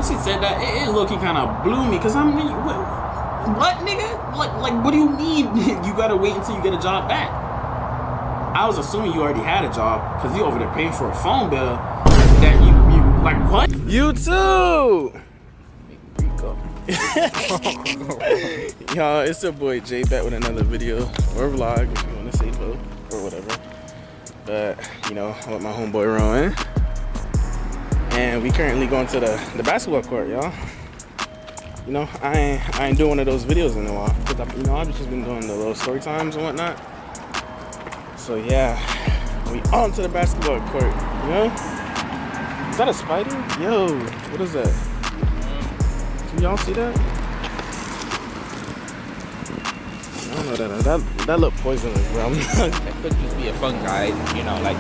once he said that, it low-key kind of blew me. Because I'm like, what, nigga? Like, what do you mean you gotta wait until you get a job back? I was assuming you already had a job because you over there paying for a phone bill that you like, what? YouTube! Y'all, it's your boy Jay back with another video or vlog if you want to say so or whatever. But you know, I'm with my homeboy Rowan, and we currently going to the basketball court, y'all. You know, I ain't doing one of those videos in a while because I've just been doing the little story times and whatnot. So yeah, we on to the basketball court. You know, is that a spider? Yo, what is that? Can y'all see that? I don't know, that look poisonous, bro. That could just be a fungi, you know, like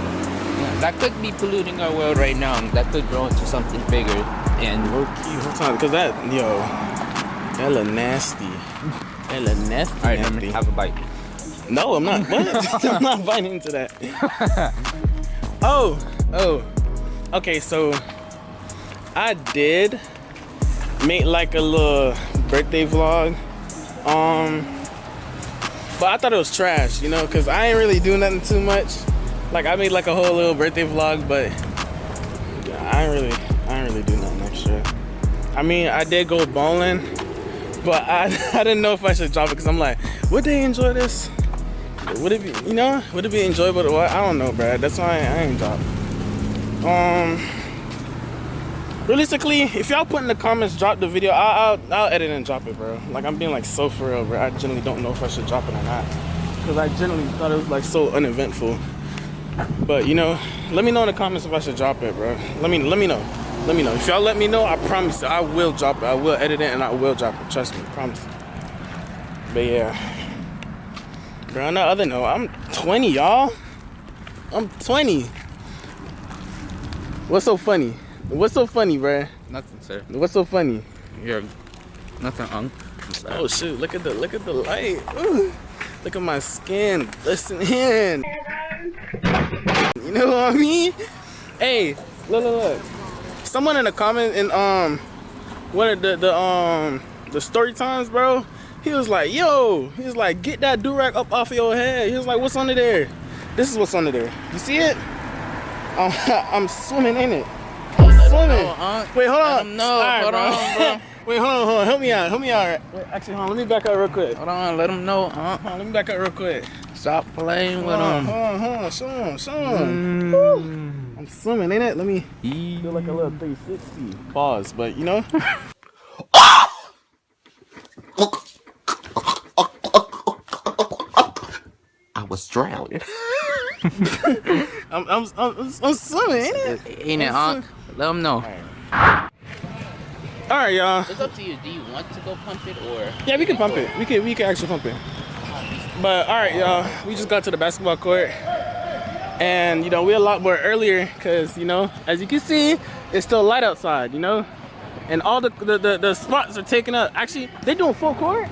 that could be polluting our world right now. That could grow into something bigger and low key, whole time, because that look nasty. That look nasty. All right, nasty. Have a bite. No, I'm not. What? I'm not biting into that. Oh. Okay, so I did make like a little birthday vlog. But I thought it was trash, you know, cause I ain't really do nothing too much. Like I made like a whole little birthday vlog, but I ain't really do nothing extra. I mean, I did go bowling, but I didn't know if I should drop it, cause I'm like, would they enjoy this? Would it be, you know, would it be enjoyable to watch? I don't know, bruh. That's why I ain't drop. Realistically, if y'all put in the comments, drop the video, I'll edit and drop it, bro. Like, I'm being like so for real, bro. I generally don't know if I should drop it or not, because I generally thought it was like so uneventful. But you know, let me know in the comments if I should drop it, bro. Let me know. If y'all let me know, I promise you, I will drop it. I will edit it and I will drop it. Trust me, promise. But yeah, bro. On the other note, I'm 20, y'all. I'm 20. What's so funny? What's so funny, bruh? Nothing, sir. What's so funny? You're nothing, Oh shoot! Look at the light. Ooh. Look at my skin glistening. You know what I mean? Hey, look. Someone in the comment in one of the story times, bro. He was like, "Yo," he was like, "Get that durag up off of your head." He was like, "What's under there?" This is what's under there. You see it? I'm swimming in it. Swimming. Wait, hold on. No, right, hold on, bro. Wait, hold on. Help me out. Wait, actually, hold on. Let me back up real quick. Hold on, let him know. Hold on, let me back up real quick. Stop playing with him. Hold on. Show him. I'm swimming, ain't it? Let me do like a little 360. Pause, but you know. I was drowning. I'm swimming, ain't it? Ain't it, Unc? Let them know. All right, y'all. It's up to you. Do you want to go pump it or? Yeah, we can pump it. We can actually pump it. But all right, y'all. We just got to the basketball court, and you know we're a lot more earlier because you know, as you can see, it's still light outside. You know, and all the spots are taken up. Actually, they doing full court.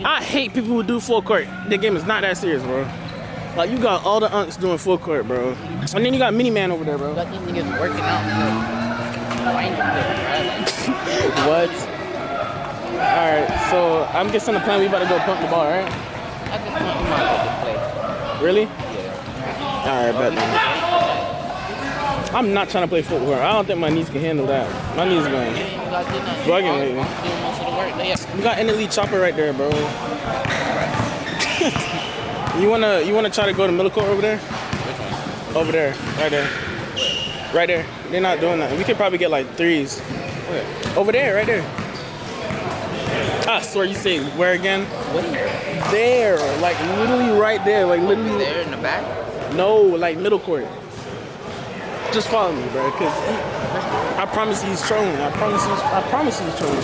I hate people who do full court. The game is not that serious, bro. Like, you got all the unks doing full court, bro. And then you got Mini Man over there, bro. You got these niggas working out. What? Alright, so I'm guessing the plan, we about to go pump the ball, right? I just want you to play. Really? Yeah. Alright, bet then. I'm not trying to play football. I don't think my knees can handle that. My knees going bugging lately. We got an elite chopper right there, bro. You wanna try to go to middle court over there? Which one? Over there, right there. They're not doing that. We could probably get like threes. Where? Over there, right there. I swear, you say where again? Where? There, like literally right there, like literally. There in the back? No, like middle court. Just follow me, bro, cause I promise he's trolling. I promise he's trolling.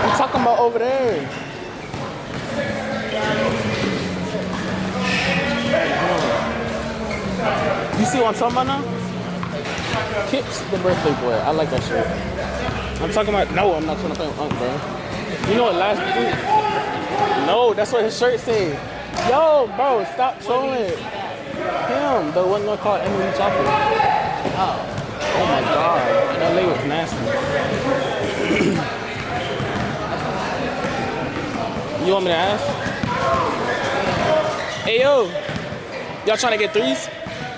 I'm talking about over there. You see what I'm talking about now? Kips the birthday boy. I like that shirt. I'm talking about. No, I'm not trying to play with Unc, bro. You know what last week? No, that's what his shirt said. Yo, bro, stop trolling. Him, the one called Emily Chopper. Oh my god. That's nasty. You want me to ask? Hey, yo. Y'all trying to get threes?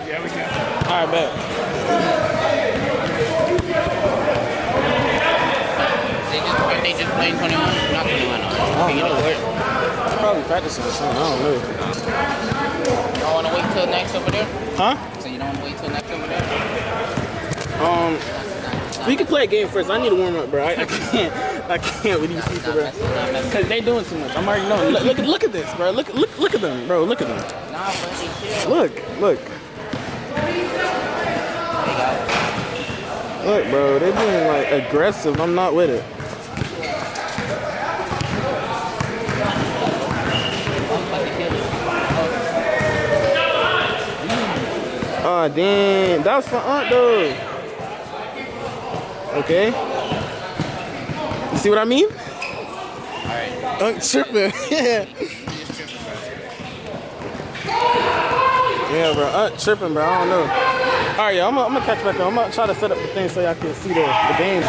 Yeah, we can. All right, bet. They just playing 21? Not 21. You know what? I'm probably practicing or something. I don't know. You don't want to wait till next over there? Huh? So you don't want to wait till next over there? We can play a game first. I need to warm up, bro. I can't with these people, bro. Cause they doing too much. I'm already knowing. Look at this, bro. Look at them, bro. Look at them. Nah, but they chill. Look. Look, bro. They're being like aggressive. I'm not with it. Oh, damn. That was for Aunt, though. Okay. You see what I mean? Alright. Unk tripping. Yeah. Yeah, bro. Unk tripping, bro. I don't know. Alright, yo. I'm gonna catch back up. I'm gonna try to set up the thing so y'all can see the game.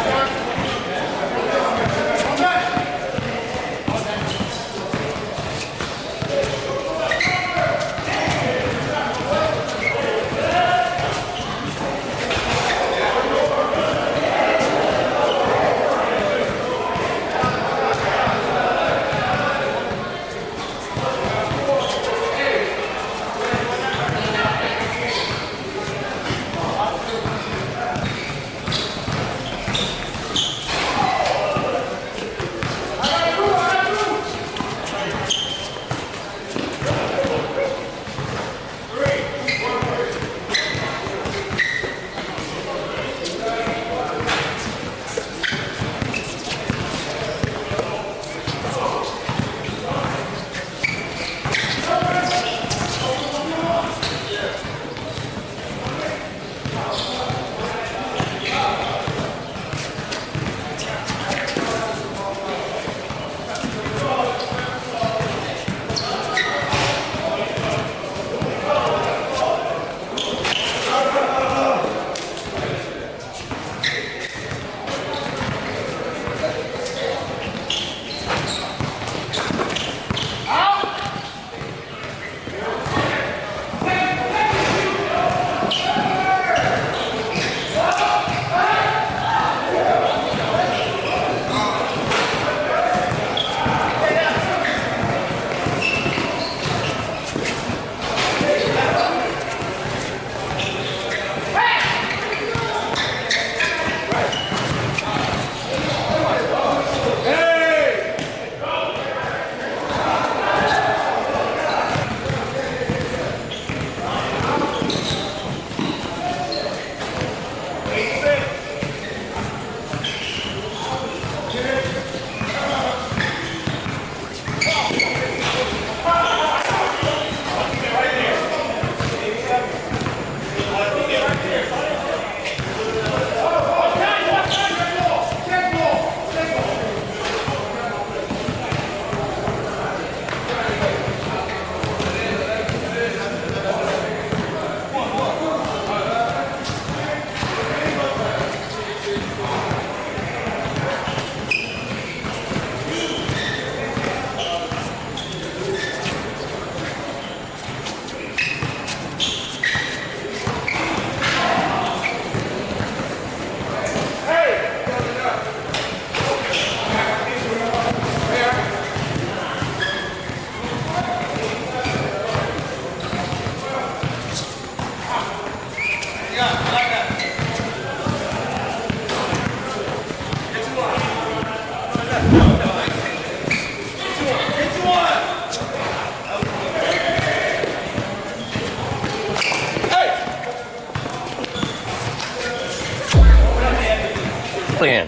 Playing.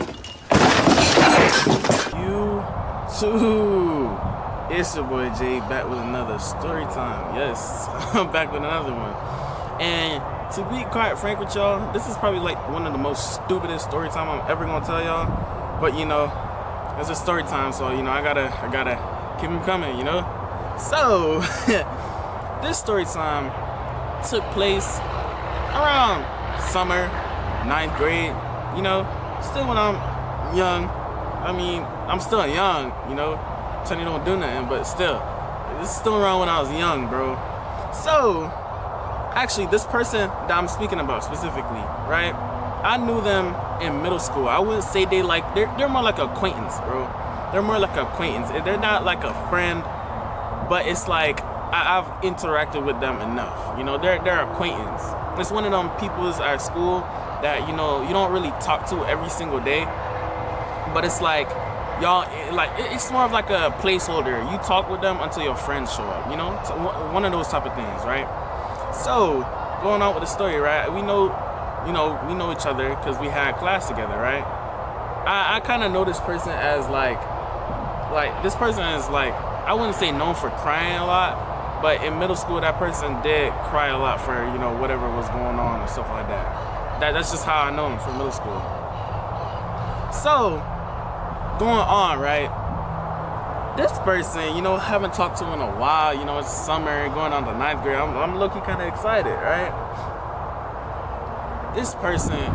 YouTube. It's your boy Jay back with another story time. Yes, I'm back with another one. And to be quite frank with y'all, this is probably like one of the most stupidest story time I'm ever gonna tell y'all. But you know, it's a story time, so you know I gotta keep them coming, you know. So this story time took place around summer, 9th grade. You know, still when I'm young, I mean, I'm still young, you know, telling you don't do nothing, but still, this is still around when I was young, bro. So, actually, this person that I'm speaking about specifically, right? I knew them in middle school. I wouldn't say they're more like an acquaintance, bro. They're more like an acquaintance. They're not like a friend, but it's like I've interacted with them enough. You know, they're acquaintance. It's one of them peoples at school that, you know, you don't really talk to every single day, but it's like y'all, like it's more of like a placeholder. You talk with them until your friends show up, you know? So one of those type of things, right? So, going on with the story, right? We know each other because we had class together, right? I kind of know this person as like this person is like, I wouldn't say known for crying a lot, but in middle school that person did cry a lot for, you know, whatever was going on and stuff like that. That's just how I know him from middle school. So, going on, right? This person, you know, haven't talked to in a while, you know, it's summer, going on to 9th grade. I'm low-key kind of excited, right? This person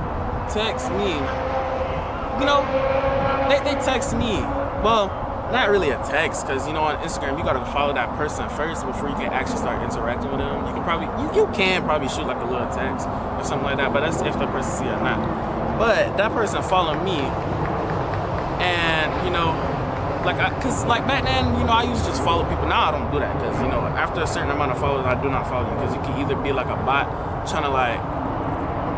texts me, you know, they text me, well, not really a text, because, you know, on Instagram, you gotta follow that person first before you can actually start interacting with them. You can probably shoot like a little text or something like that, but that's if the person see it or not. But that person followed me, and, you know, cause back then, you know, I used to just follow people. Now I don't do that, cause, you know, after a certain amount of followers, I do not follow you, cause you can either be like a bot trying to like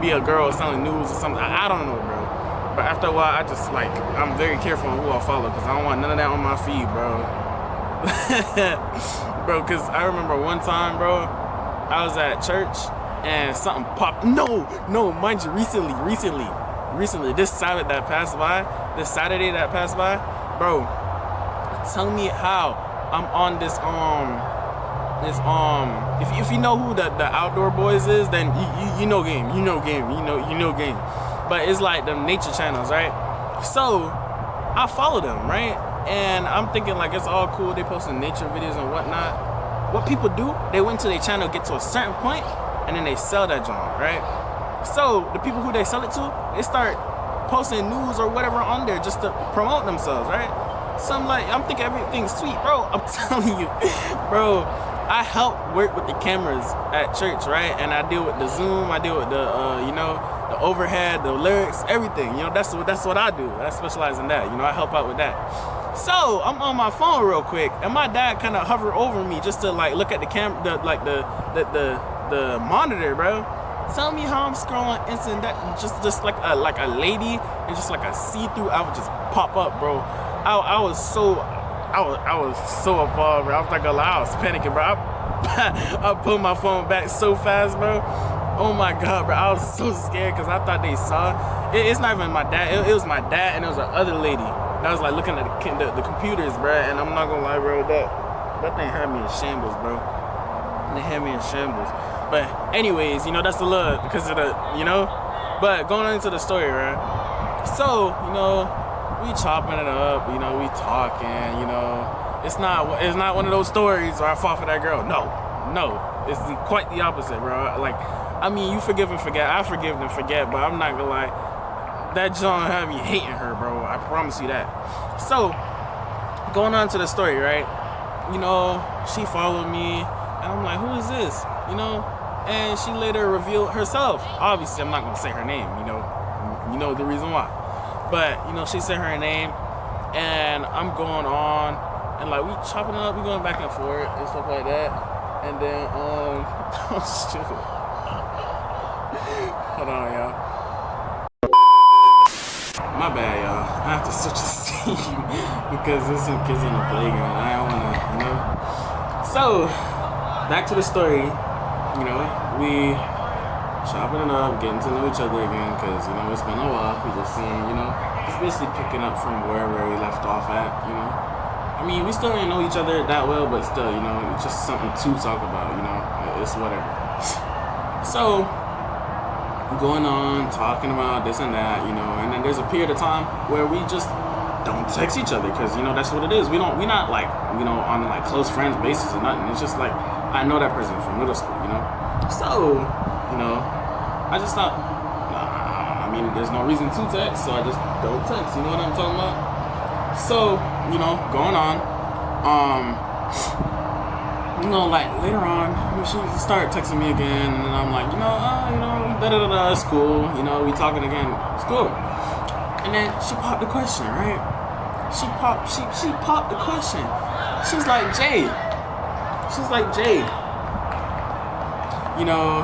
be a girl selling news or something. I don't know, bro. But after a while, I just like, I'm very careful on who I follow, cause I don't want none of that on my feed, bro. Bro, cause I remember one time, bro, I was at church and something popped. No, mind you, recently, this Saturday that passed by, bro. Tell me how I'm on this if you know who the Outdoor Boys is, then you know game. But it's like the nature channels, right? So I follow them, right? And I'm thinking like it's all cool. They posting nature videos and whatnot. What people do, they went to their channel, get to a certain point, and then they sell that joint, right? So the people who they sell it to, they start posting news or whatever on there just to promote themselves, right? So I'm thinking everything's sweet, bro. I'm telling you, bro. I help work with the cameras at church, right? And I deal with the zoom, I deal with the, you know, the overhead, the lyrics, everything. You know, that's what I do. I specialize in that. You know, I help out with that. So I'm on my phone real quick, and my dad kind of hovered over me just to like look at the camera, the monitor, bro. Tell me how I'm scrolling instant that just like a lady and just like a see-through outfit just pop up, bro. I was so appalled, bro. I was like, I was panicking, bro. I pulled my phone back so fast, bro. Oh my God, bro. I was so scared because I thought they saw. It's not even my dad. It was my dad and it was the other lady that was like looking at the computers, bro. And I'm not gonna lie, bro. That thing had me in shambles, bro. They had me in shambles. But anyways, you know, that's a little because of the, you know. But going on into the story, right? So, you know, we chopping it up, you know, we talking, you know. It's not one of those stories where I fought for that girl. No, it's quite the opposite, bro. Like, I mean, you forgive and forget. I forgive and forget, but I'm not gonna lie. That John had me hating her, bro. I promise you that. So, going on to the story, right? You know, she followed me, and I'm like, who is this? You know, and she later revealed herself. Obviously, I'm not gonna say her name. You know the reason why. But, you know, she said her name, and I'm going on, and like we chopping it up, we going back and forth and stuff like that. And then, oh shit. Hold on, y'all. My bad, y'all. I have to switch the scene because there's some kids on the playground. I don't wanna, you know. So, back to the story. You know, we chopping it up, getting to know each other again, because, you know, it's been a while. We just seeing, you know, just basically picking up from wherever we left off at, you know. I mean, we still didn't know each other that well, but still, you know, it's just something to talk about, you know. It's whatever. So, going on, talking about this and that, you know, and then there's a period of time where we just don't text each other, because, you know, that's what it is. We're not like, you know, on like close friends basis or nothing. It's just like, I know that person from middle school, you know. So, you know, I just thought, I mean, there's no reason to text, so I just don't text. You know what I'm talking about? So, you know, going on. You know, like later on, you know, she started texting me again, and I'm like, it's cool. You know, we talking again. It's cool. And then she popped the question, right? She popped the question. She's like, Jay. You know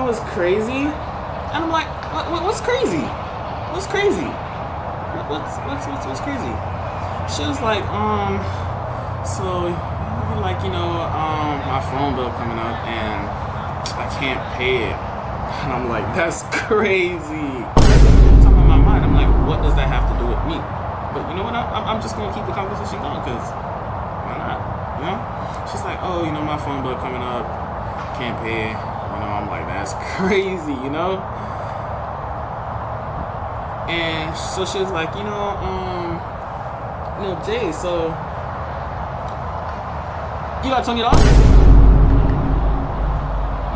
what's crazy? And I'm like, what's crazy? What's crazy? What's crazy? She was like, so like, my phone bill coming up and I can't pay it. And I'm like, that's crazy. It's on my mind. I'm like, what does that have to do with me? But you know what? I'm just gonna keep the conversation going, because why not? You know? She's like, oh, my phone bill coming up, can't pay it. I'm like, that's crazy, And so she was like, Jay, so you got $20?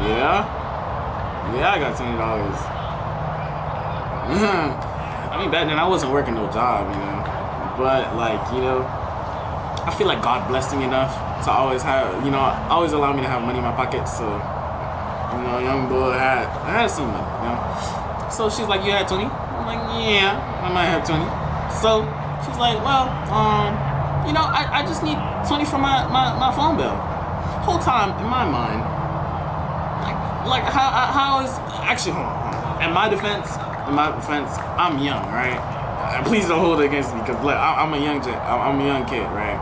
Yeah, I got $20. I mean, back then I wasn't working no job, but like, I feel like God blessed me enough to always have, always allow me to have money in my pocket. So, young boy I had some money, So she's like, you had 20? I'm like, yeah, I might have 20. So she's like, well, I just need 20 for my phone bill. Whole time in my mind, like how is actually, hold on. In my defense, I'm young, right? Please don't hold it against me, because I'm a young kid, right?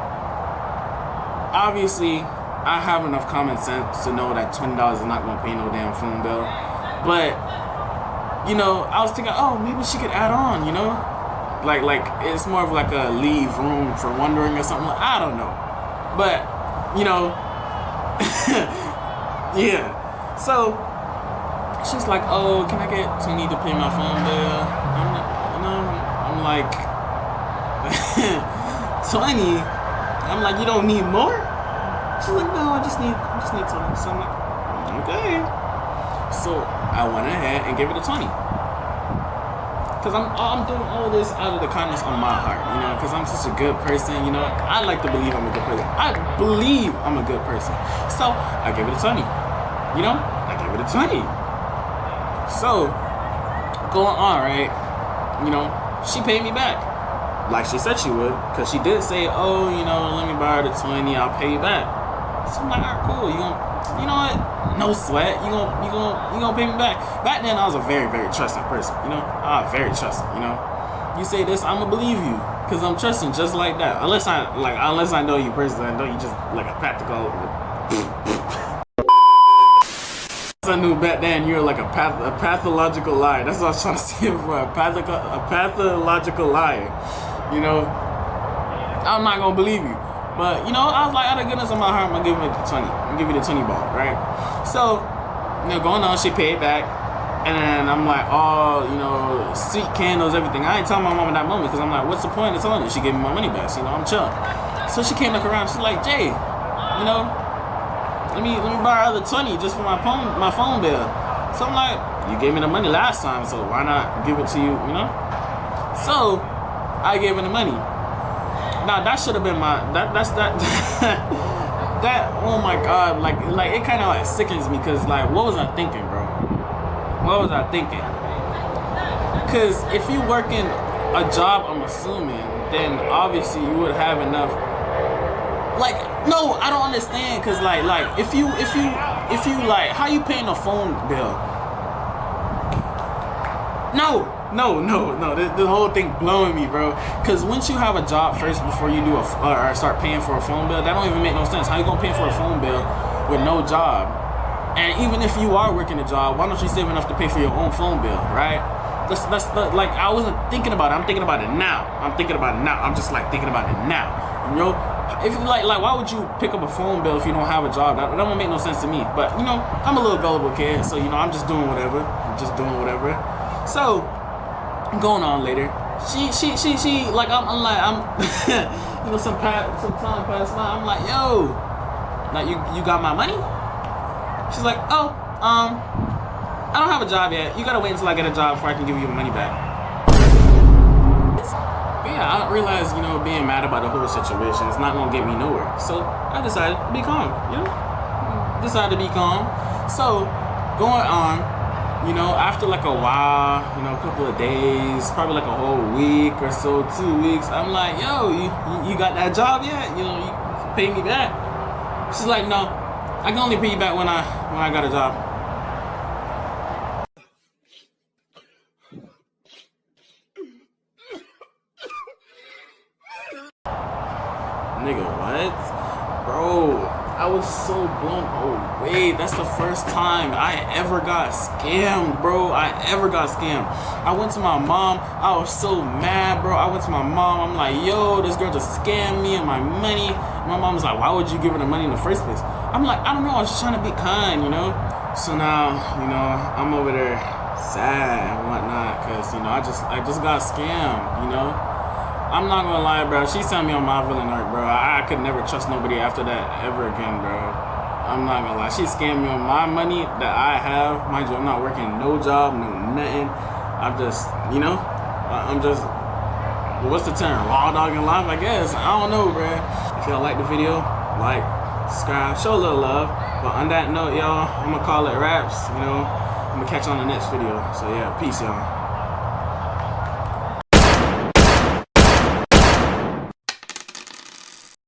Obviously, I have enough common sense to know that $20 is not gonna pay no damn phone bill. But I was thinking, oh, maybe she could add on, like it's more of like a leave room for wondering or something. I don't know, but yeah. So she's like, oh, can I get 20 to pay my phone bill? I'm like 20. I'm like, you don't need more? She's like, no, I just need 20. So I'm like, okay. So I went ahead and gave it a 20. Because I'm doing all this out of the kindness of my heart, because I'm such a good person, I like to believe I'm a good person. I believe I'm a good person. So I gave it a 20. I gave it a 20. So going on, right? She paid me back. Like she said she would, because she did say, oh, let me borrow the 20, I'll pay you back. So I'm like, all right, cool. You know what? No sweat. You gonna pay me back. Back then, I was a very, very trusting person. Very trusting. You say this, I'ma believe you, because I'm trusting just like that. Unless I know you personally, I know you just like a practical. I knew back then you were like a pathological liar. That's what I was trying to say for a pathological liar. I'm not gonna believe you. But, I was like, out of goodness of my heart, I'm going to give it the 20. I'm going to give you the 20 ball, right? So, going on, she paid back. And then I'm like, oh, sweet candles, everything. I ain't telling my mom at that moment, because I'm like, what's the point of telling her? She gave me my money back, so, I'm chill. So she came back around. She's like, Jay, let me borrow the 20 just for my phone bill. So I'm like, you gave me the money last time, so why not give it to you, So I gave her the money. Now that should have been that's that oh my god, like it kind of like sickens me, because like, what was I thinking, bro? What was I thinking? Because if you working a job, I'm assuming, then obviously you would have enough. Like, no, I don't understand, because like if you like, how you paying a phone bill? No, the whole thing blowing me, bro. Because once you have a job first before you do or start paying for a phone bill, that don't even make no sense. How you gonna pay for a phone bill with no job? And even if you are working a job, why don't you save enough to pay for your own phone bill, right? That's like, I wasn't thinking about it. I'm thinking about it now. I'm just like thinking about it now. If you like why would you pick up a phone bill if you don't have a job? That don't make no sense to me. But I'm a little gullible kid, so I'm just doing whatever. So going on later, she like I'm some time passed by. I'm like, yo, like you got my money? She's like, oh, I don't have a job yet. You gotta wait until I get a job before I can give you your money back. But yeah, I realized, you know, being mad about the whole situation is not gonna get me nowhere. So I decided to be calm, you know? Decided to be calm. So going on, you know, after like a while, you know, a couple of days, probably like a whole week or so, 2 weeks, I'm like, yo, you got that job yet? You know, you pay me back. She's like, no, I can only pay you back when I got a job. Nigga, what? Bro, I was so blown away. That's the first time I ever got scammed, bro. I went to my mom. I was so mad, bro. I went to my mom. I'm like, yo, this girl just scammed me and my money. My mom was like, why would you give her the money in the first place? I'm like, I don't know. I was just trying to be kind, you know? So now, you know, I'm over there sad and whatnot because, you know, I just got scammed, you know? I'm not gonna lie, bro. She sent me on my villain arc, bro. I could never trust nobody after that ever again, bro. I'm not gonna lie. She scammed me on my money that I have. Mind you, I'm not working no job, no nothing. I'm just, you know, I'm just, what's the term? Raw dog in life, I guess. I don't know, bro. If y'all like the video, like, subscribe, show a little love. But on that note, y'all, I'm gonna call it wraps, you know. I'm gonna catch you on the next video. So yeah, peace, y'all.